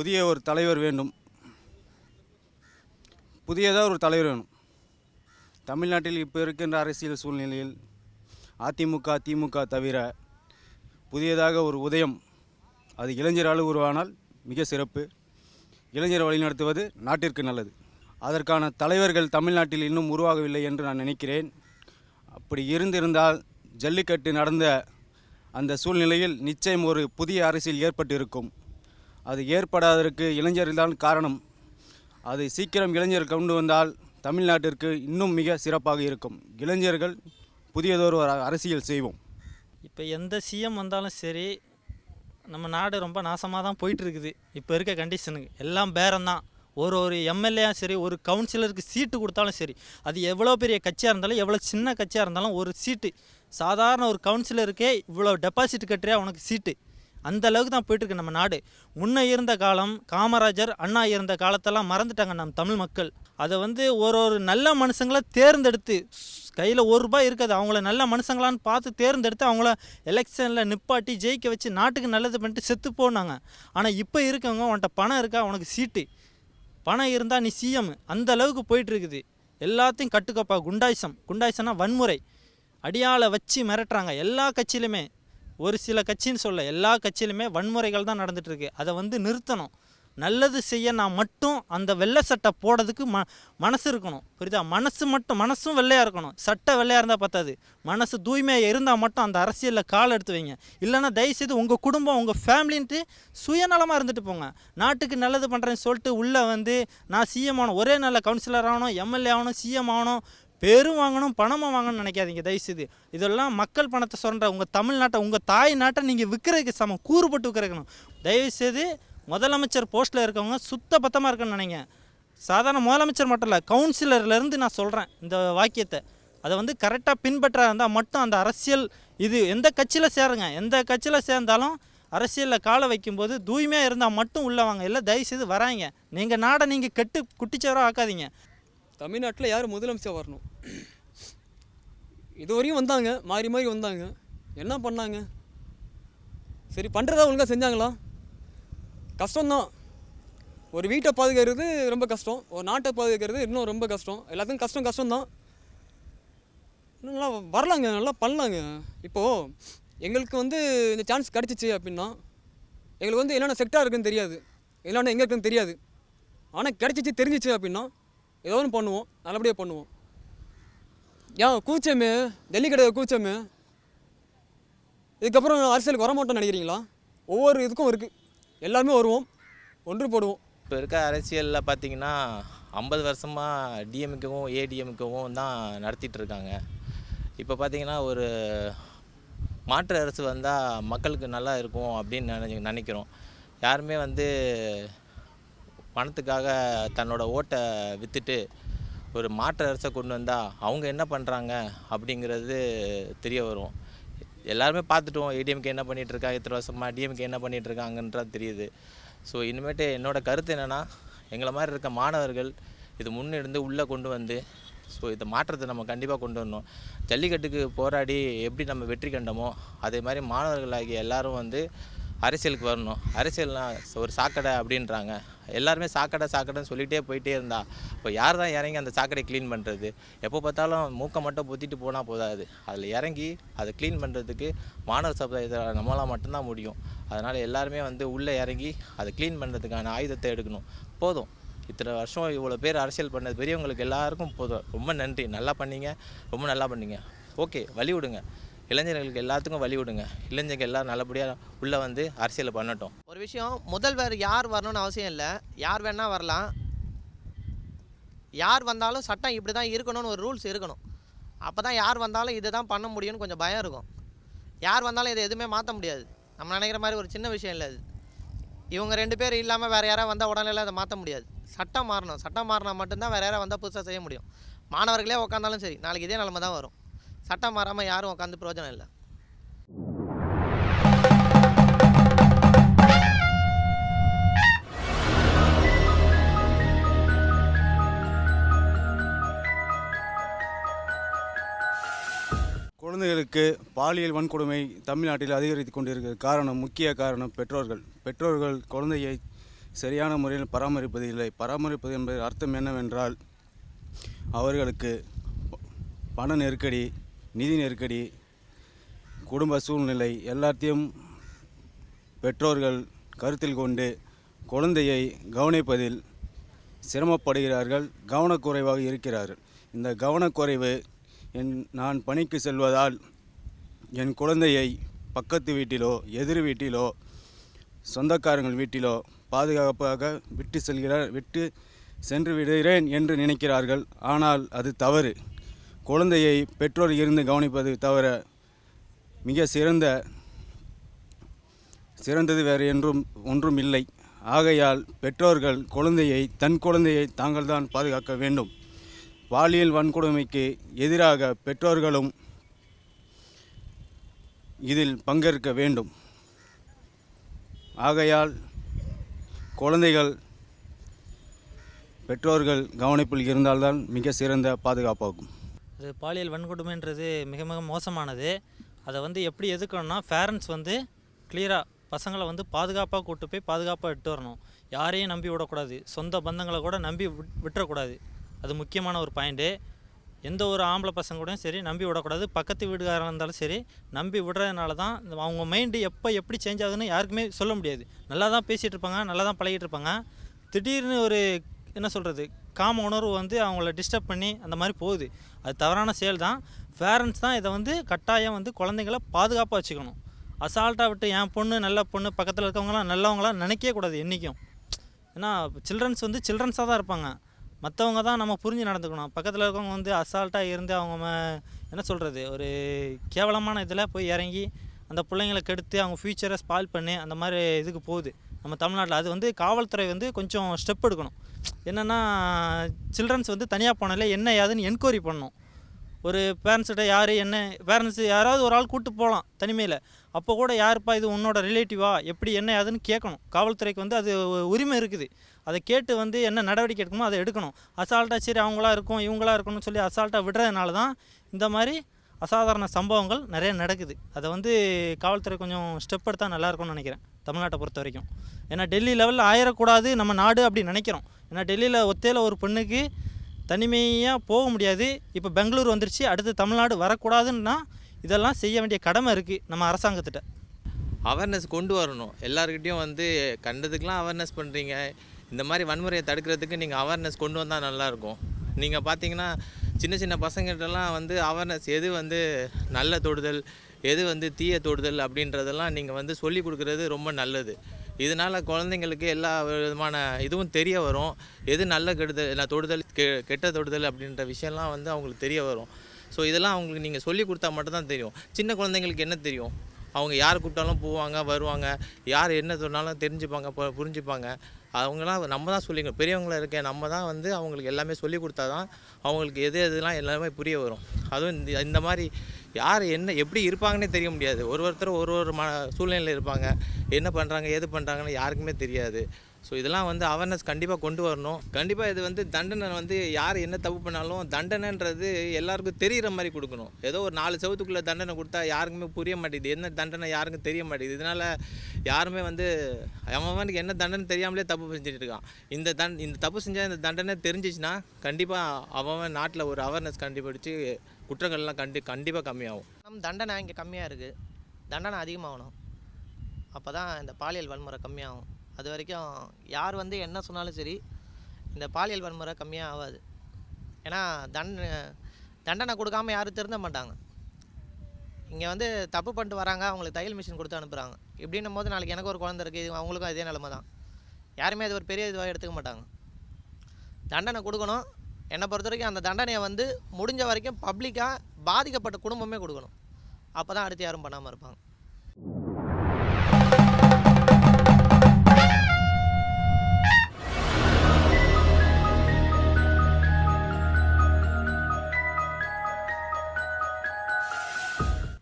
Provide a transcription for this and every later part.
புதிய ஒரு தலைவர் வேண்டும். புதியதாக ஒரு தலைவர் வேணும். தமிழ்நாட்டில் இப்போ இருக்கின்ற அரசியல் சூழ்நிலையில் அதிமுக திமுக தவிர புதியதாக ஒரு உதயம், அது இளைஞரால் உருவானால் மிக சிறப்பு. இளைஞர் வழிநடத்துவது நாட்டிற்கு நல்லது. அதற்கான தலைவர்கள் தமிழ்நாட்டில் இன்னும் உருவாகவில்லை என்று நான் நினைக்கிறேன். அப்படி இருந்திருந்தால் ஜல்லிக்கட்டு நடந்த அந்த சூழ்நிலையில் நிச்சயம் ஒரு புதிய அரசியல் ஏற்பட்டு இருக்கும். அது ஏற்படாததற்கு இளைஞர்கள்தான் காரணம். அதை சீக்கிரம் இளைஞர் கொண்டு வந்தால் தமிழ்நாட்டிற்கு இன்னும் மிக சிறப்பாக இருக்கும். இளைஞர்கள் புதியதொரு அரசியல் செய்வோம். இப்போ எந்த சிஎம் வந்தாலும் சரி, நம்ம நாடு ரொம்ப நாசமாக தான் போயிட்டுருக்குது. இப்போ இருக்க கண்டிஷனுக்கு எல்லாம் பேரம்தான். ஒரு எம்எல்ஏயும் சரி, ஒரு கவுன்சிலருக்கு சீட்டு கொடுத்தாலும் சரி, அது எவ்வளோ பெரிய கட்சியாக இருந்தாலும் எவ்வளோ சின்ன கட்சியாக இருந்தாலும் ஒரு சீட்டு, சாதாரண ஒரு கவுன்சிலருக்கே இவ்வளோ டெபாசிட் கட்டுறியா உனக்கு சீட்டு, அந்த அளவுக்கு தான் போயிட்டுருக்கு நம்ம நாடு. முன்னே இருந்த காலம், காமராஜர் அண்ணா இருந்த காலத்தெல்லாம் மறந்துட்டாங்க நம்ம தமிழ் மக்கள். அதை ஒரு நல்ல மனுஷங்களை தேர்ந்தெடுத்து, கையில் ₹1 இருக்காது, அவங்கள நல்ல மனுஷங்களான்னு பார்த்து தேர்ந்தெடுத்து அவங்கள எலெக்ஷனில் நிப்பாட்டி ஜெயிக்க வச்சு நாட்டுக்கு நல்லது பண்ணிட்டு செத்து போனாங்க. ஆனால் இப்போ இருக்கவங்க, உன்கிட்ட பணம் இருக்கா உனக்கு சீட்டு, பணம் இருந்தால் நீ சிஎம், அந்த அளவுக்கு போயிட்டுருக்குது. எல்லாத்தையும் கட்டுக்கோப்பா. குண்டாய்சம்னா வன்முறை, அடியாளை வச்சு மிரட்டுறாங்க. எல்லா கட்சியிலுமே, ஒரு சில கட்சின்னு சொல்ல, எல்லா கட்சியிலுமே வன்முறைகள் தான் நடந்துகிட்ருக்கு. அதை நிறுத்தணும். நல்லது செய்ய நான் மட்டும் அந்த வெள்ளை சட்டை போடுறதுக்கு மனசு இருக்கணும், புரியுதா? மனசும் வெள்ளையாக இருக்கணும். சட்டை வெள்ளையாக இருந்தால் பத்தாது, மனசு தூய்மையாக இருந்தால் மட்டும் அந்த அரசியலில் கால் எடுத்து வைங்க. இல்லைன்னா தயவுசெய்து உங்கள் குடும்பம், உங்கள் ஃபேமிலின்ட்டு சுயநலமாக இருந்துட்டு போங்க. நாட்டுக்கு நல்லது பண்ணுறேன்னு சொல்லிட்டு உள்ளே நான் சிஎம் ஆகணும், ஒரே நல்ல கவுன்சிலர் ஆகணும், எம்எல்ஏ ஆகணும், சிஎம் ஆகணும், பேரும் வாங்கணும், பணமாக வாங்கணும்னு நினைக்காதீங்க தயவுசெய்து. இதெல்லாம் மக்கள் பணத்தை சொல்கிற உங்கள் தமிழ்நாட்டை, உங்கள் தாய் நாட்டை நீங்கள் விற்கிறதுக்கு சமம், கூறுபட்டு விற்கிறக்கணும். தயவுசெய்து முதலமைச்சர் போஸ்ட்டில் இருக்கவங்க சுத்த பத்தமாக இருக்குன்னு நினைங்க. சாதாரண முதலமைச்சர் மட்டும் இல்லை, கவுன்சிலர்லேருந்து நான் சொல்கிறேன் இந்த வாக்கியத்தை. அதை கரெக்டாக பின்பற்ற இருந்தால் மட்டும் அந்த அரசியல், இது எந்த கட்சியில் சேருங்க, எந்த கட்சியில் சேர்ந்தாலும் அரசியலில் காலை வைக்கும்போது தூய்மையாக இருந்தால் மட்டும் உள்ளே வாங்க. இல்லை தயவுசெய்து வராங்க, நீங்கள் நாடை நீங்கள் கெட்டு குட்டிச்சவராக ஆக்காதீங்க. தமிழ்நாட்டில் யார் முதலமைச்சர் வரணும்? இதுவரையும் வந்தாங்க, மாறி மாறி வந்தாங்க, என்ன பண்ணாங்க? சரி, பண்ணுறதா ஒழுங்காக செஞ்சாங்களா? கஷ்டம்தான். ஒரு வீட்டை பாதுகாக்கிறது ரொம்ப கஷ்டம், ஒரு நாட்டை பாதுகாக்கிறது இன்னும் ரொம்ப கஷ்டம். எல்லாத்துக்கும் கஷ்டம்தான். நல்லா வரலாங்க, நல்லா பண்ணலாங்க. இப்போது எங்களுக்கு இந்த சான்ஸ் கிடச்சிச்சு அப்படின்னா, எங்களுக்கு என்னென்ன செக்டார் இருக்குதுன்னு தெரியாது, என்னென்ன எங்கே இருக்குதுன்னு தெரியாது. ஆனால் கிடச்சிச்சு, தெரிஞ்சிச்சு அப்படின்னா ஏதோ ஒன்று பண்ணுவோம், நல்லபடியாக பண்ணுவோம். ஏன் கூச்சமே, டெல்லி கிடையாது கூச்சமே, இதுக்கப்புறம் அரசியலுக்கு வரமாட்டோம்னு நினைக்கிறீங்களா? ஒவ்வொரு இதுக்கும் இருக்குது, எல்லாருமே வருவோம், ஒன்று போடுவோம். இப்போ இருக்க அரசியலில் பார்த்திங்கன்னா 50 வருஷமாக டிஎம்கேவும் ஏடிஎம்கேவும் தான் நடத்திட்டு இருக்காங்க. இப்போ பார்த்திங்கன்னா ஒரு மாற்று அரசு வந்தால் மக்களுக்கு நல்லா இருக்கும் அப்படின்னு நினைக்கிறோம். யாருமே பணத்துக்காக தன்னோட ஓட்டை விற்றுட்டு ஒரு மாற்று அரசை கொண்டு வந்தால் அவங்க என்ன பண்ணுறாங்க அப்படிங்கிறது தெரிய வரும். எல்லாருமே பார்த்துட்டோம், ஏடிஎம்கே என்ன பண்ணிகிட்ருக்காங்க, இத்தனை வருஷமாக டிஎம்கே என்ன பண்ணிகிட்ருக்காங்கன்றது தெரியுது. ஸோ இனிமேட்டு என்னோடய கருத்து என்னென்னா, எங்களை மாதிரி இருக்க மாணவர்கள் இது முன்னெடுந்து உள்ளே கொண்டு வந்து, ஸோ இந்த மாற்றத்தை நம்ம கண்டிப்பாக கொண்டு வரணும். ஜல்லிக்கட்டுக்கு போராடி எப்படி நம்ம வெற்றி கண்டோமோ அதே மாதிரி மாணவர்களாகிய எல்லோரும் அரசியலுக்கு வரணும். அரசியல்னால் ஒரு சாக்கடை அப்படின்றாங்க, எல்லாருமே சாக்கடைன்னு சொல்லிகிட்டே போயிட்டே இருந்தா இப்போ யார் தான் இறங்கி அந்த சாக்கடை க்ளீன் பண்ணுறது? எப்போ பார்த்தாலும் மூக்கை மட்டும் பொத்திட்டு போனால் போதாது, அதில் இறங்கி அதை க்ளீன் பண்ணுறதுக்கு மாணவர் சமுதாயத்தை நம்மளால் மட்டும்தான் முடியும். அதனால் எல்லாருமே உள்ளே இறங்கி அதை க்ளீன் பண்ணுறதுக்கான ஆயுதத்தை எடுக்கணும். போதும், இத்தனை வருஷம் இவ்வளோ பேர் அரசியல் பண்ணது பெரியவங்களுக்கு எல்லாருக்கும் போதும். ரொம்ப நன்றி, நல்லா பண்ணீங்க, ரொம்ப நல்லா பண்ணீங்க. ஓகே, வழி விடுங்க, இளைஞர்களுக்கு எல்லாத்துக்கும் வழி விடுங்க. இளைஞர்கள் எல்லோரும் நல்லபடியாக உள்ளே அரசியலை பண்ணட்டும். ஒரு விஷயம், முதல்வர் யார் வரணும்னு அவசியம் இல்லை, யார் வேணால் வரலாம். யார் வந்தாலும் சட்டம் இப்படி தான் இருக்கணும்னு ஒரு ரூல்ஸ் இருக்கணும். அப்போ தான் யார் வந்தாலும் இதை தான் பண்ண முடியும்னு கொஞ்சம் பயம் இருக்கும். யார் வந்தாலும் இதை எதுவுமே மாற்ற முடியாது. நம்ம நினைக்கிற மாதிரி ஒரு சின்ன விஷயம் இல்லை அது. இவங்க 2 பேர் இல்லாமல் வேறு யாராவது வந்தால் உடனே அதை மாற்ற முடியாது. சட்டம் மாறணும், சட்டம் மாறினா மட்டும்தான் வேறு யாராவது வந்தால் புதுசாக செய்ய முடியும். மாணவர்களே உட்காந்தாலும் சரி, நாளைக்கு இதே நிலைமை தான் வரும். சட்டம் மாறாமல் யாரும் உட்காந்து பிரயோஜனம் இல்லை. குழந்தைகளுக்கு பாலியல் வன்கொடுமை தமிழ்நாட்டில் அதிகரித்து கொண்டிருக்கிறது. முக்கிய காரணம் பெற்றோர்கள் குழந்தையை சரியான முறையில் பராமரிப்பது இல்லை. பராமரிப்பது என்பது அர்த்தம் என்னவென்றால் அவர்களுக்கு பண நெருக்கடி, நிதி நெருக்கடி, குடும்ப சூழ்நிலை எல்லாத்தையும் பெற்றோர்கள் கருத்தில் கொண்டு குழந்தையை கவனிப்பதில் சிரமப்படுகிறார்கள், கவனக்குறைவாக இருக்கிறார்கள். இந்த கவனக்குறைவு நான் பணிக்கு செல்வதால் என் குழந்தையை பக்கத்து வீட்டிலோ எதிர் வீட்டிலோ சொந்தக்காரங்கள் வீட்டிலோ பாதுகாப்பாக விட்டு சென்று விடுகிறேன் என்று நினைக்கிறார்கள். ஆனால் அது தவறு. குழந்தையை பெற்றோர் இருந்து கவனிப்பது தவிர மிக சிறந்தது வேறு ஒன்றும் இல்லை. ஆகையால் பெற்றோர்கள் தன் குழந்தையை தாங்கள் தான் பாதுகாக்க வேண்டும். பாலியல் வன்கொடுமைக்கு எதிராக பெற்றோர்களும் இதில் பங்கேற்க வேண்டும். ஆகையால் குழந்தைகள் பெற்றோர்கள் கவனிப்பில் இருந்தால்தான் மிக சிறந்த பாதுகாப்பாகும். அது பாலியல் வன்கொடுமைன்றது மிக மிக மோசமானது. அதை எப்படி எதுக்கணும்னா பேரண்ட்ஸ் கிளியராக பசங்களை பாதுகாப்பாக கூட்டு போய் பாதுகாப்பாக இட்டு வரணும். யாரையும் நம்பி விடக்கூடாது, சொந்த பந்தங்களை கூட நம்பி விட்டுறக்கூடாது. அது முக்கியமான ஒரு பாயிண்ட்டு. எந்த ஒரு ஆம்பளை பசங்க கூடயும் சரி நம்பி விடக்கூடாது. பக்கத்து வீடுகாரங்க இருந்தாலும் சரி நம்பி விடுறதுனால தான் அவங்க மைண்டு எப்படி சேஞ்ச் ஆகுதுன்னு யாருக்குமே சொல்ல முடியாது. நல்லா தான் பேசிகிட்டு இருப்பாங்க, நல்லா தான் பழகிட்டு இருப்பாங்க. திடீர்னு ஒரு என்ன சொல்கிறது காம உணர்வு அவங்கள டிஸ்டர்ப் பண்ணி அந்த மாதிரி போகுது. அது தவறான செயல் தான். பேரண்ட்ஸ் தான் இதை கட்டாயம் குழந்தைங்கள பாதுகாப்பாக வச்சுக்கணும். அசால்ட்டாக விட்டு என் பொண்ணு நல்ல பொண்ணு பக்கத்தில் இருக்கவங்களாம் நல்லவங்களாம் நினைக்கவே கூடாது என்றைக்கும். ஏன்னா சில்ட்ரன்ஸ் சில்ட்ரன்ஸாக தான் இருப்பாங்க. மற்றவங்க தான் நம்ம புரிஞ்சு நடந்துக்கணும். பக்கத்தில் இருக்கவங்க அசால்ட்டாக இருந்து அவங்க என்ன சொல்கிறது ஒரு கேவலமான இதில் போய் இறங்கி அந்த பிள்ளைங்களை கெடுத்து அவங்க ஃப்யூச்சரை ஸ்பாயில் பண்ணி அந்த மாதிரி இதுக்கு போகுது நம்ம தமிழ்நாட்டில். அது காவல்துறை கொஞ்சம் ஸ்டெப் எடுக்கணும். என்னென்னா சில்ட்ரன்ஸ் தனியாக போனாலே என்ன ஏதுன்னு என்கொயரி பண்ணணும். ஒரு பேரண்ட்ஸ்கிட்ட யார் என்ன பேரண்ட்ஸ் யாராவது ஒரு ஆள் கூப்பிட்டு போகலாம் தனிமையில். அப்போ கூட யாருப்பா இது உன்னோட ரிலேட்டிவா எப்படி என்ன ஏதுன்னு கேட்கணும். காவல்துறைக்கு அது உரிமை இருக்குது. அதை கேட்டு என்ன நடவடிக்கை எடுக்கணுமோ அதை எடுக்கணும். அசால்ட்டாக சரி அவங்களா இருக்கும் இவங்களா இருக்கணும்னு சொல்லி அசால்ட்டாக விடுறதுனால தான் இந்த மாதிரி அசாதாரண சம்பவங்கள் நிறைய நடக்குது. அதை காவல்துறை கொஞ்சம் ஸ்டெப் எடுத்தால் நல்லாயிருக்கும்னு நினைக்கிறேன் தமிழ்நாட்டை பொறுத்த வரைக்கும். ஏன்னா டெல்லி லெவலில் ஆயிடக்கூடாது நம்ம நாடு அப்படி நினைக்கிறோம். ஏன்னா டெல்லியில் ஒத்தையில் ஒரு பெண்ணுக்கு தனிமையாக போக முடியாது. இப்போ பெங்களூர் வந்துருச்சு, அடுத்து தமிழ்நாடு வரக்கூடாதுன்னா இதெல்லாம் செய்ய வேண்டிய கடமை இருக்குது நம்ம அரசாங்கத்திட்ட. அவேர்னஸ் கொண்டு வரணும். எல்லாருக்கிட்டையும் கண்டதுக்கெலாம் அவேர்னஸ் பண்ணுறீங்க. இந்த மாதிரி வன்முறையை தடுக்கிறதுக்கு நீங்கள் அவேர்னஸ் கொண்டு வந்தால் நல்லாயிருக்கும். நீங்கள் பார்த்தீங்கன்னா சின்ன சின்ன பசங்கள்கிட்டலாம் அவேர்னஸ் எது நல்ல தொடுதல் எது தீய தொடுதல் அப்படின்றதெல்லாம் நீங்கள் சொல்லி கொடுக்குறது ரொம்ப நல்லது. இதனால் குழந்தைங்களுக்கு எல்லா விதமான இதுவும் தெரிய வரும். எது நல்ல தொடுதல் கெட்ட தொடுதல் அப்படின்ற விஷயம்லாம் அவங்களுக்கு தெரிய வரும். ஸோ இதெல்லாம் அவங்களுக்கு நீங்கள் சொல்லி கொடுத்தா மட்டும்தான் தெரியும். சின்ன குழந்தைங்களுக்கு என்ன தெரியும்? அவங்க யார் கூப்பிட்டாலும் போவாங்க வருவாங்க, யார் என்ன சொன்னாலும் தெரிஞ்சுப்பாங்க புரிஞ்சுப்பாங்க. அவங்களாம் நம்ம தான் சொல்லிக்கணும். பெரியவங்களாக இருக்க நம்ம தான் அவங்களுக்கு எல்லாமே சொல்லி கொடுத்தா தான் அவங்களுக்கு எதுலாம் எல்லாமே புரிய வரும். அதுவும் இந்த மாதிரி யார் என்ன எப்படி இருப்பாங்கன்னே தெரிய முடியாது. ஒருத்தர் ஒரு சூழ்நிலையில் இருப்பாங்க. என்ன பண்ணுறாங்க ஏது பண்ணுறாங்கன்னு யாருக்குமே தெரியாது. ஸோ இதெல்லாம் அவேர்னஸ் கண்டிப்பாக கொண்டு வரணும். கண்டிப்பாக இது தண்டனை யார் என்ன தப்பு பண்ணாலும் தண்டனைன்றது எல்லாருக்கும் தெரிகிற மாதிரி கொடுக்கணும். ஏதோ ஒரு 4 செவத்துக்குள்ளே தண்டனை கொடுத்தா யாருக்குமே புரிய மாட்டேங்குது. என்ன தண்டனை யாருக்கும் தெரிய மாட்டேங்குது. இதனால் யாருமே அவனுக்கு என்ன தண்டனை தெரியாமலே தப்பு செஞ்சுட்டு இருக்கான். இந்த தப்பு செஞ்சால் இந்த தண்டனை தெரிஞ்சிச்சுன்னா கண்டிப்பாக அவன் நாட்டில் ஒரு அவேர்னஸ் கண்டுபிடிச்சி குற்றங்கள்லாம் கண்டிப்பாக கம்மியாகும். தண்டனை இங்கே கம்மியாக இருக்குது, தண்டனை அதிகமாகணும். அப்போ தான் இந்த பாலியல் வன்முறை கம்மியாகும். அது வரைக்கும் யார் என்ன சொன்னாலும் சரி இந்த பாலியல் வன்முறை கம்மியாக ஆகாது. ஏன்னா தண்டனை கொடுக்காமல் யாரும் திருந்த மாட்டாங்க. இங்கே தப்பு பண்ணிட்டு வராங்க, அவங்களுக்கு தையல் மிஷின் கொடுத்து அனுப்புகிறாங்க. இப்படின்னும் போது நாளைக்கு எனக்கு ஒரு குழந்தை இருக்குது, அவங்களுக்கும் அதே நிலைமை தான். யாருமே அது ஒரு பெரிய இதுவாக எடுத்துக்க மாட்டாங்க. தண்டனை கொடுக்கணும். என்னை பொறுத்த வரைக்கும் அந்த தண்டனையை முடிஞ்ச வரைக்கும் பப்ளிக்காக பாதிக்கப்பட்ட குடும்பமே கொடுக்கணும். அப்போ தான் அடுத்து யாரும் பண்ணாமல் இருப்பாங்க.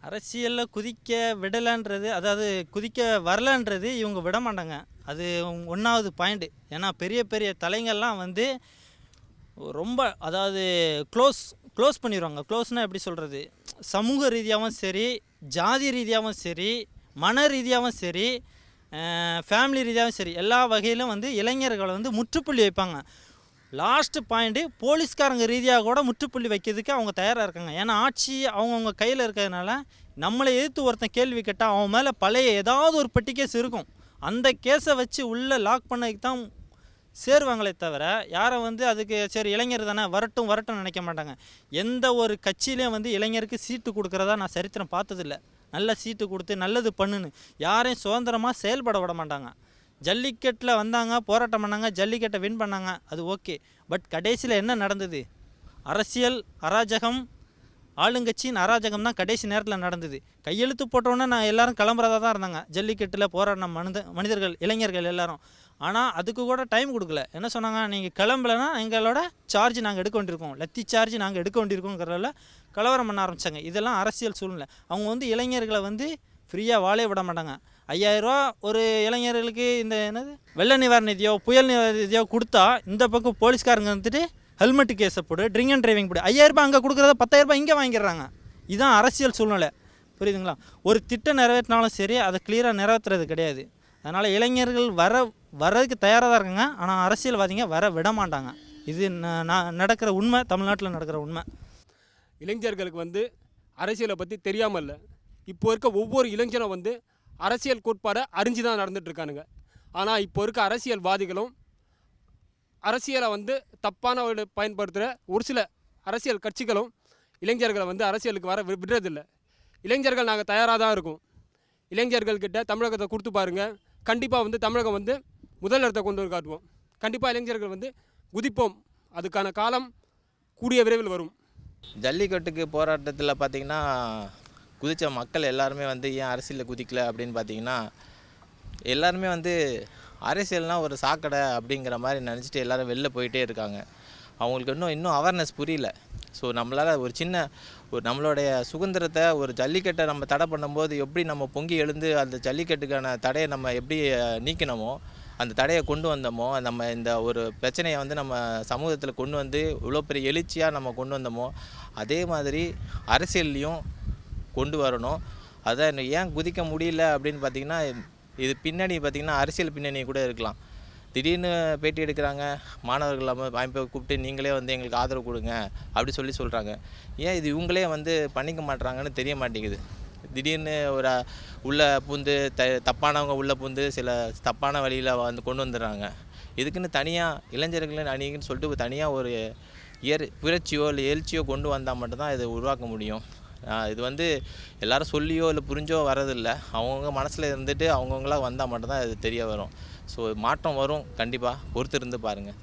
அரசியலில் குதிக்க விடலைன்றது, அதாவது குதிக்க வரலன்றது இவங்க விட மாட்டாங்க. அது 1வது பாயிண்ட்டு. ஏன்னா பெரிய பெரிய தலைங்கள்லாம் ரொம்ப அதாவது க்ளோஸ் பண்ணிடுவாங்க. க்ளோஸ்னால் எப்படி சொல்கிறது, சமூக ரீதியாகவும் சரி, ஜாதி ரீதியாகவும் சரி, மன ரீதியாகவும் சரி, ஃபேமிலி ரீதியாகவும் சரி எல்லா வகையிலும் வந்து இளைஞர்களை வந்து முற்றுப்புள்ளி வைப்பாங்க. லாஸ்ட்டு பாயிண்ட்டு போலீஸ்காரங்க ரீதியாக கூட முற்றுப்புள்ளி வைக்கிறதுக்கு அவங்க தயாராக இருக்காங்க. ஏன்னா ஆட்சி அவங்கவுங்க கையில் இருக்கிறதுனால நம்மளை எதிர்த்து ஒருத்தன் கேள்வி கேட்டால் அவன் மேலே பழைய ஏதாவது ஒரு பெட்டி கேஸ் இருக்கும். அந்த கேஸை வச்சு உள்ளே லாக் பண்ணதுக்கு தான் சேருவாங்களே தவிர யாரை வந்து அதுக்கு சரி இளைஞர் தானே வரட்டும் நினைக்க மாட்டாங்க. எந்த ஒரு கட்சியிலையும் வந்து இளைஞருக்கு சீட்டு கொடுக்குறதா நான் சரித்திரம் பார்த்ததில்ல. நல்ல சீட்டு கொடுத்து நல்லது பண்ணுன்னு யாரையும் சுதந்திரமாக செயல்பட விட மாட்டாங்க. ஜல்லிக்கட்டில் வந்தாங்க, போராட்டம் பண்ணாங்க, ஜல்லிக்கட்டை வின் பண்ணாங்க, அது ஓகே. பட் கடைசியில் என்ன நடந்தது? அரசியல் அராஜகம், ஆளுங்கட்சியின் அராஜகம் தான் கடைசி நேரத்தில் நடந்தது. கையெழுத்து போட்டோன்னே நான் எல்லோரும் கிளம்புறதா தான் இருந்தாங்க. ஜல்லிக்கட்டில் போராடின மனிதர்கள் இளைஞர்கள் எல்லாரும். ஆனால் அதுக்கு கூட டைம் கொடுக்கல. என்ன சொன்னாங்க? நீங்கள் கிளம்பலைன்னா எங்களோட சார்ஜ் நாங்கள் எடுக்க வேண்டியிருக்கோம், லத்தி சார்ஜ் நாங்கள் எடுக்க வேண்டியிருக்கோங்கிறதால கலவரம் பண்ண ஆரம்பித்தாங்க. இதெல்லாம் அரசியல் சூழ்நிலை. அவங்க வந்து இளைஞர்களை வந்து ஃப்ரீயாக வாழ விட மாட்டாங்க. 5000 ரூபா ஒரு இளைஞர்களுக்கு இந்த என்னது வெள்ள நிவாரண நிதியோ புயல் நிவாரண நிதியோ கொடுத்தா இந்த பக்கம் போலீஸ்காரங்க வந்துட்டு ஹெல்மெட்டு கேஸை போடு, ட்ரிங்க் அண்ட் டிரைவிங் போடு. 5000 ரூபாய் அங்கே கொடுக்குறத 10000 ரூபாய் இங்கே வாங்கிடுறாங்க. இதுதான் அரசியல் சூழ்நிலை. புரியுதுங்களா? ஒரு திட்டம் நிறைவேற்றினாலும் சரி அதை கிளியராக நிறைவேற்றுறது கிடையாது. அதனால் இளைஞர்கள் வர்றதுக்கு தயாராக தான் இருக்காங்க. ஆனால் அரசியல்வாதிங்க வர விட மாட்டாங்க. இது நடக்கிற உண்மை, தமிழ்நாட்டில் நடக்கிற உண்மை. இளைஞர்களுக்கு வந்து அரசியலை பற்றி தெரியாமல் இல்லை. இப்போ இருக்க ஒவ்வொரு இளைஞனும் வந்து அரசியல் கோட்பாடை அறிஞ்சு தான் நடந்துகிட்ருக்கானுங்க. ஆனால் இப்போ இருக்க அரசியல்வாதிகளும் அரசியலை வந்து தப்பான பயன்படுத்துகிற ஒரு சில அரசியல் கட்சிகளும் இளைஞர்களை வந்து அரசியலுக்கு வர விடுறதில்லை. இளைஞர்கள் நாங்கள் தயாராக தான் இருக்கோம். இளைஞர்கள்கிட்ட தமிழகத்தை கொடுத்து பாருங்கள், கண்டிப்பாக வந்து தமிழகம் வந்து முதல் இடத்தை கொண்டு வந்து காட்டுவோம். கண்டிப்பாக இளைஞர்கள் வந்து குதிப்போம். அதுக்கான காலம் கூடிய விரைவில் வரும். ஜல்லிக்கட்டுக்கு போராட்டத்தில் பார்த்திங்கன்னா குதித்த மக்கள் எல்லாருமே வந்து ஏன் அரசியலில் குதிக்கலை அப்படின்னு பார்த்தீங்கன்னா, எல்லாருமே வந்து அரசியல்னால் ஒரு சாக்கடை அப்படிங்கிற மாதிரி நினச்சிட்டு எல்லோரும் வெளில போயிட்டே இருக்காங்க. அவங்களுக்கு இன்னும் அவேர்னஸ் புரியல. ஸோ நம்மளால் ஒரு நம்மளுடைய சுதந்திரத்தை ஒரு ஜல்லிக்கட்டை நம்ம தடை பண்ணும்போது எப்படி நம்ம பொங்கி எழுந்து அந்த ஜல்லிக்கட்டுக்கான தடையை நம்ம எப்படி நீக்கினமோ, அந்த தடையை கொண்டு வந்தோமோ, நம்ம இந்த ஒரு பிரச்சனையை வந்து நம்ம சமூகத்தில் கொண்டு வந்து இவ்வளோ பெரிய எழுச்சியாக நம்ம கொண்டு வந்தோமோ, அதே மாதிரி அரசியல்லையும் கொண்டு வரணும். அதான் ஏன் குதிக்க முடியல அப்படின்னு பார்த்திங்கன்னா, இது பின்னணி பார்த்திங்கன்னா அரசியல் பின்னணி கூட இருக்கலாம். திடீர்னு பேட்டி எடுக்கிறாங்க, மாணவர்கள் வாய்ப்பை கூப்பிட்டு நீங்களே வந்து எங்களுக்கு ஆதரவு கொடுங்க அப்படி சொல்கிறாங்க. ஏன் இது இவங்களே வந்து பண்ணிக்க மாட்டுறாங்கன்னு தெரிய மாட்டேங்குது. திடீர்னு ஒரு உள்ளே பூந்து தப்பானவங்க உள்ளே பூந்து சில தப்பான வழியில் வந்து கொண்டு வந்துடுறாங்க. இதுக்குன்னு தனியாக இளைஞர்களின் அணிக்குன்னு சொல்லிட்டு தனியாக ஒரு புரட்சியோ இல்லை எழுச்சியோ கொண்டு வந்தால் மட்டும்தான் இதை உருவாக்க முடியும். இது வந்து எல்லாரும் சொல்லியோ இல்லை புரிஞ்சோ வரதில்லை. அவங்கவுங்க மனசில் இருந்துட்டு அவங்கவுங்களாம் வந்தால் மட்டும்தான் இது தெரிய வரும். ஸோ மாற்றம் வரும், கண்டிப்பாக பொறுத்து இருந்து பாருங்கள்.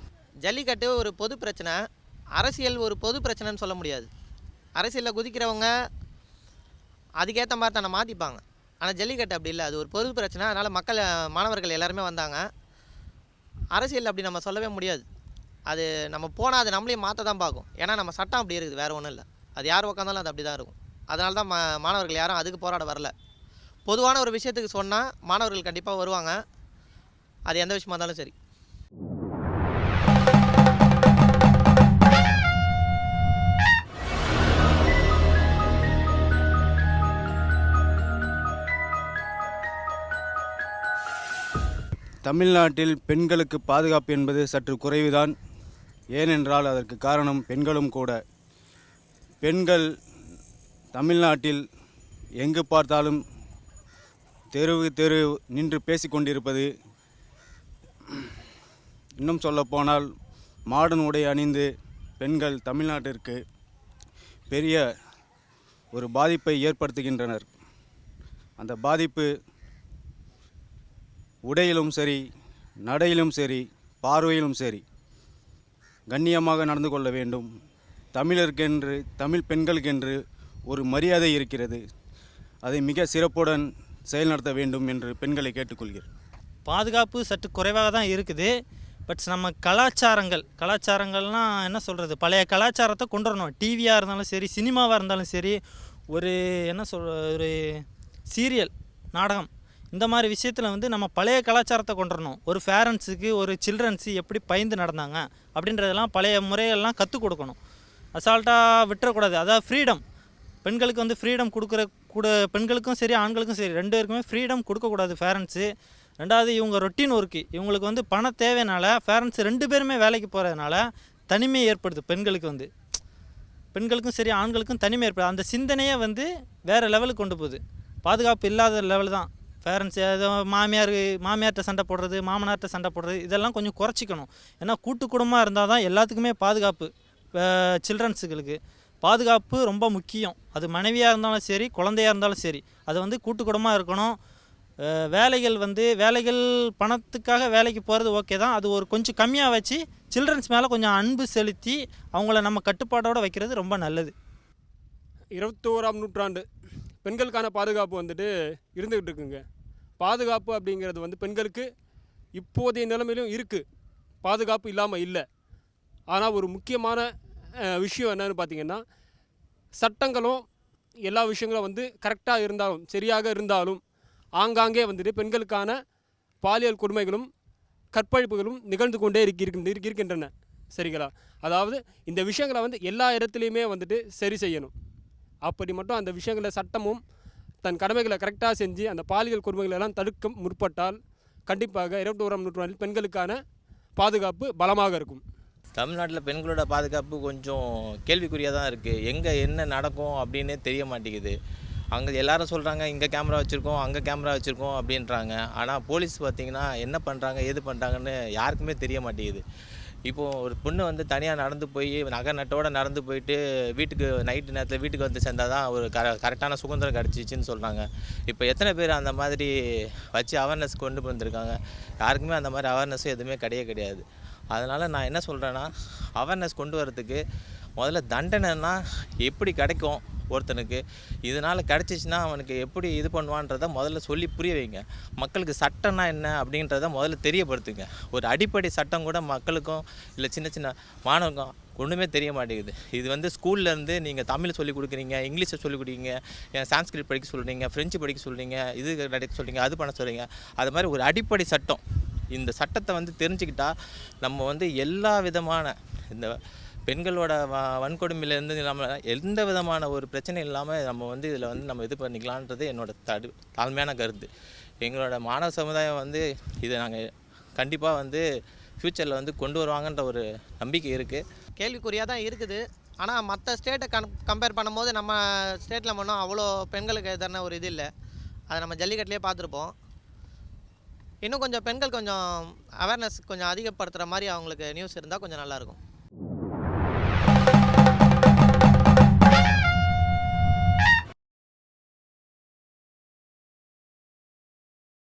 ஜல்லிக்கட்டு ஒரு பொது பிரச்சனை, அரசியல் ஒரு பொது பிரச்சனைன்னு சொல்ல முடியாது. அரசியலில் குதிக்கிறவங்க அதுக்கேற்ற மாதிரி தானே மாற்றிப்பாங்க. ஆனால் ஜல்லிக்கட்டு அப்படி இல்லை, அது ஒரு பொது பிரச்சனை. அதனால் மாணவர்கள் எல்லாருமே வந்தாங்க. அரசியல் அப்படி நம்ம சொல்லவே முடியாது. அது நம்ம போனால் அது நம்மளையும் மாற்ற தான் பார்க்கும். ஏன்னா நம்ம சட்டம் அப்படி இருக்குது, வேறு ஒன்றும் இல்லை. அது யார் உட்காந்தாலும் அது அப்படி தான் இருக்கும். அதனால தான் மாணவர்கள் யாரும் அதுக்கு போராட வரல. பொதுவான ஒரு விஷயத்துக்கு சொன்னால் மாணவர்கள் கண்டிப்பாக வருவாங்க. அது எந்த விஷயமா இருந்தாலும் சரி. தமிழ்நாட்டில் பெண்களுக்கு பாதுகாப்பு என்பது சற்று குறைவுதான். ஏனென்றால் அதற்கு காரணம் பெண்களும் கூட. பெண்கள் தமிழ்நாட்டில் எங்கு பார்த்தாலும் தெரு நின்று பேசிக்கொண்டிருப்பது, இன்னும் சொல்லப்போனால் மாடர்ன் உடை அணிந்து பெண்கள் தமிழ்நாட்டிற்கு பெரிய ஒரு பாதிப்பை ஏற்படுத்துகின்றனர். அந்த பாதிப்பு உடையிலும் சரி, நடையிலும் சரி, பார்வையிலும் சரி கண்ணியமாக நடந்து கொள்ள வேண்டும். தமிழருக்கென்று, தமிழ் பெண்களுக்கென்று ஒரு மரியாதை இருக்கிறது. அதை மிக சிறப்புடன் செயல் நடத்த வேண்டும் என்று பெண்களை கேட்டுக்கொள்கிறேன். பாதுகாப்பு சற்று குறைவாக தான் இருக்குது. பட் நம்ம கலாச்சாரங்கள்னால் என்ன சொல்கிறது, பழைய கலாச்சாரத்தை கொண்டு வரணும். டிவியாக இருந்தாலும் சரி, சினிமாவாக இருந்தாலும் சரி, ஒரு ஒரு சீரியல், நாடகம், இந்த மாதிரி விஷயத்தில் வந்து நம்ம பழைய கலாச்சாரத்தை கொண்டு வரணும். ஒரு பேரண்ட்ஸுக்கு ஒரு சில்ட்ரன்ஸு எப்படி பயந்து நடந்தாங்க அப்படின்றதெல்லாம் பழைய முறையெல்லாம் கற்றுக் கொடுக்கணும். அசால்ட்டாக விட்டுறக்கூடாது. அதாவது ஃப்ரீடம், பெண்களுக்கு வந்து ஃப்ரீடம் பெண்களுக்கும் சரி ஆண்களுக்கும் சரி 2 பேருக்குமே ஃப்ரீடம் கொடுக்கக்கூடாது பேரண்ட்ஸு. ரெண்டாவது இவங்க ரொட்டீன் ஒர்க்கு, இவங்களுக்கு வந்து பண தேவைனால பேரண்ட்ஸ் 2 பேருமே வேலைக்கு போகிறதுனால தனிமை ஏற்படுது பெண்களுக்கு வந்து. பெண்களுக்கும் சரி ஆண்களுக்கும் தனிமை ஏற்படுது. அந்த சிந்தனையே வந்து வேறு லெவலுக்கு கொண்டு போகுது. பாதுகாப்பு இல்லாத லெவல் தான். பேரண்ட்ஸ் ஏதோ மாமியார்கிட்ட சண்டை போடுறது, மாமனார்கிட்ட சண்டை போடுறது, இதெல்லாம் கொஞ்சம் குறைச்சிக்கணும். ஏன்னா கூட்டு குடும்பமாக இருந்தால் தான் எல்லாத்துக்குமே பாதுகாப்பு. சில்ட்ரன்ஸுகளுக்கு பாதுகாப்பு ரொம்ப முக்கியம். அது மனைவியாக இருந்தாலும் சரி, குழந்தையாக இருந்தாலும் சரி, அது வந்து கூட்டு குடும்பமாக இருக்கணும். வேலைகள் பணத்துக்காக வேலைக்கு போகிறது ஓகே தான். அது ஒரு கொஞ்சம் கம்மியாக வச்சு சில்ட்ரன்ஸ் மேலே கொஞ்சம் அன்பு செலுத்தி அவங்கள நம்ம கட்டுப்பாட்டோடு வைக்கிறது ரொம்ப நல்லது. 21ஆம் நூற்றாண்டு பெண்களுக்கான பாதுகாப்பு வந்துட்டு இருந்துக்கிட்டு இருக்குங்க. பாதுகாப்பு அப்படிங்கிறது வந்து பெண்களுக்கு இப்போதைய நிலைமையிலும் இருக்குது, பாதுகாப்பு இல்லாமல் இல்லை. ஆனால் ஒரு முக்கியமான விஷயம் என்னன்னு பார்த்தீங்கன்னா, சட்டங்களும் எல்லா விஷயங்களும் வந்து கரெக்டாக இருந்தாலும் சரியாக இருந்தாலும் ஆங்காங்கே வந்துட்டு பெண்களுக்கான பாலியல் கொடுமைகளும் கற்பழிப்புகளும் நிகழ்ந்து கொண்டே இருக்கின்றன. சரிங்களா? அதாவது இந்த விஷயங்களை வந்து எல்லா இடத்துலையுமே வந்துட்டு சரி செய்யணும். அப்படி மட்டும் அந்த விஷயங்களை சட்டமும் தன் கடமைகளை கரெக்டாக செஞ்சு அந்த பாலியல் கொடுமைகளை எல்லாம் தடுக்க முற்பட்டால் கண்டிப்பாக 21ஆம் நூற்றாண்டில் பெண்களுக்கான பாதுகாப்பு பலமாக இருக்கும். தமிழ்நாட்டில் பெண்களோட பாதுகாப்பு கொஞ்சம் கேள்விக்குறியாக தான் இருக்குது. எங்கே என்ன நடக்கும் அப்படின்னே தெரிய மாட்டேங்குது. அங்கே எல்லாரும் சொல்கிறாங்க இங்கே கேமரா வச்சுருக்கோம், அங்கே கேமரா வச்சுருக்கோம் அப்படின்றாங்க. ஆனால் போலீஸ் பார்த்திங்கன்னா என்ன பண்ணுறாங்க ஏது பண்ணுறாங்கன்னு யாருக்குமே தெரிய மாட்டேங்குது. இப்போது ஒரு பொண்ணு வந்து தனியாக நடந்து போய் நகை நட்டோடு நடந்து போயிட்டு வீட்டுக்கு நைட்டு நேரத்தில் வீட்டுக்கு வந்து சேர்ந்தால் தான் ஒரு கரெக்டான சுதந்திரம் கிடச்சிச்சின்னு சொல்கிறாங்க. இப்போ எத்தனை பேர் அந்த மாதிரி வச்சு அவேர்னஸ் கொண்டு வந்திருக்காங்க? யாருக்குமே அந்த மாதிரி அவேர்னஸும் எதுவுமே கிடையாது. அதனால் நான் என்ன சொல்கிறேன்னா, அவேர்னஸ் கொண்டு வரதுக்கு முதல்ல தண்டனைன்னா எப்படி கிடைக்கும் ஒருத்தனுக்கு, இதனால் கிடச்சிச்சின்னா அவனுக்கு எப்படி இது பண்ணுவான்றதை முதல்ல சொல்லி புரிய வைங்க. மக்களுக்கு சட்டம்னா என்ன அப்படின்றத முதல்ல தெரியப்படுத்துங்க. ஒரு அடிப்படை சட்டம் கூட மக்களுக்கும் இல்லை சின்ன மாணவருக்கும் ஒன்றுமே தெரிய மாட்டேங்குது. இது வந்து ஸ்கூல்லேருந்து நீங்கள் தமிழ் சொல்லிக் கொடுக்குறீங்க, இங்கிலீஷை சொல்லிக் கொடுக்குறீங்க, சான்ஸ்கிரிட் படிக்க சொல்கிறீங்க, ஃப்ரெஞ்சு படிக்க சொல்கிறீங்க, இது கிடைக்க சொல்கிறீங்க, அது பண்ண சொல்கிறீங்க. அது மாதிரி ஒரு அடிப்படை சட்டம், இந்த சட்டத்தை வந்து தெரிஞ்சுக்கிட்டா நம்ம வந்து எல்லா விதமான இந்த பெண்களோட வன்கொடுமையிலேருந்து நம்ம எந்த விதமான ஒரு பிரச்சனை இல்லாமல் நம்ம வந்து இதில் வந்து நம்ம இது பண்ணிக்கலான்றது என்னோடய தாழ்மையான கருத்து. எங்களோட மாணவ சமுதாயம் வந்து இதை நாங்கள் கண்டிப்பாக வந்து ஃப்யூச்சரில் வந்து கொண்டு வருவாங்கன்ற ஒரு நம்பிக்கை இருக்குது. கேள்விக்குறியாக தான் இருக்குது. ஆனால் மற்ற ஸ்டேட்டை கம்பேர் பண்ணும்போது நம்ம ஸ்டேட்டில் மட்டும் அவ்வளோ பெண்களுக்கு எதிரான ஒரு இது இல்லை. அதை நம்ம ஜல்லிக்கட்டுலேயே பார்த்துருப்போம். இன்னும் கொஞ்சம் பெண்கள் கொஞ்சம் அவேர்னஸ் கொஞ்சம் அதிகப்படுத்துகிற மாதிரி அவங்களுக்கு நியூஸ் இருந்தால் கொஞ்சம் நல்லாயிருக்கும்.